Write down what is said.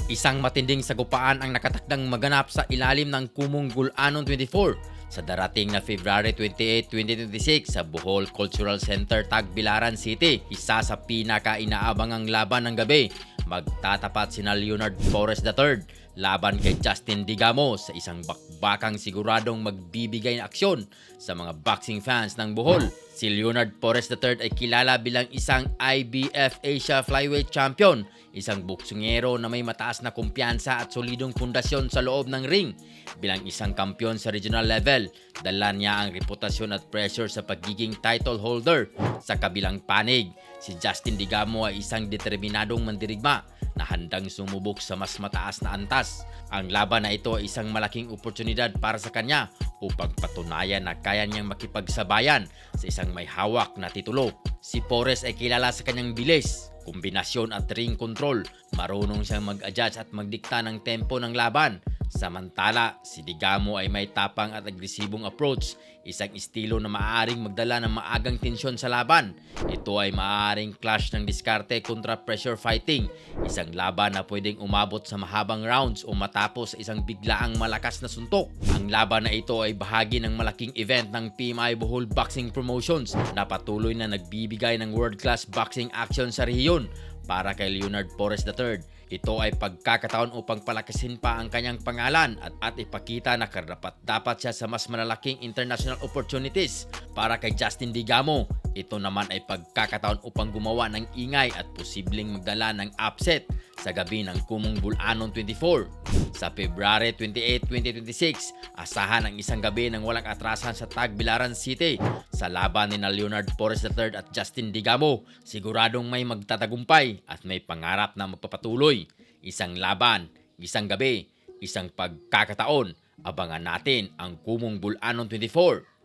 Isang matinding sagupaan ang nakatakdang maganap sa ilalim ng Kumong Gulanon 24 sa darating na February 28, 2026 sa Bohol Cultural Center, Tagbilaran City. Isa sa pinaka-inaabangang laban ng gabi. Magtatapat sina Leonard Torres III laban kay Justin Digamo sa isang bakbakang siguradong magbibigay ng aksyon sa mga boxing fans ng Bohol. Si Leonard Torres III ay kilala bilang isang IBF Asia Flyweight Champion, isang boksingero na may mataas na kumpiyansa at solidong pundasyon sa loob ng ring. Bilang isang kampiyon sa regional level, dala niya ang reputasyon at pressure sa pagiging title holder. Sa kabilang panig, si Justin Digamo ay isang determinadong mandirigma na handang sumubok sa mas mataas na antas. Ang laban na ito ay isang malaking oportunidad para sa kanya upang patunayan na kaya niyang makipagsabayan sa isang may hawak na titulo. Si Torres ay kilala sa kanyang bilis, kombinasyon at ring control. Marunong siyang mag-adjust at magdikta ng tempo ng laban. Samantala, si Digamo ay may tapang at agresibong approach, isang estilo na maaaring magdala ng maagang tensyon sa laban. Ito ay maaaring clash ng diskarte kontra pressure fighting, isang laban na pwedeng umabot sa mahabang rounds o matapos sa isang biglaang malakas na suntok. Ang laban na ito ay bahagi ng malaking event ng PMI Bohol Boxing Promotions na patuloy na nagbibigay ng world-class boxing action sa rehiyon. Para kay Leonard Torres III, ito ay pagkakataon upang palakasin pa ang kanyang pangalan at ipakita na karapat-dapat siya sa mas malalaking international opportunities. Para kay Justin Digamo, ito naman ay pagkakataon upang gumawa ng ingay at posibleng magdala ng upset sa gabi ng Kumong Gulanon 24. Sa February 28, 2026, asahan ang isang gabi ng walang atrasan sa Tagbilaran City. Sa laban ni Leonard Torres III at Justin Digamo, siguradong may magtatagumpay at may pangarap na magpapatuloy. Isang laban, isang gabi, isang pagkakataon. Abangan natin ang Kumong Gulanon 24.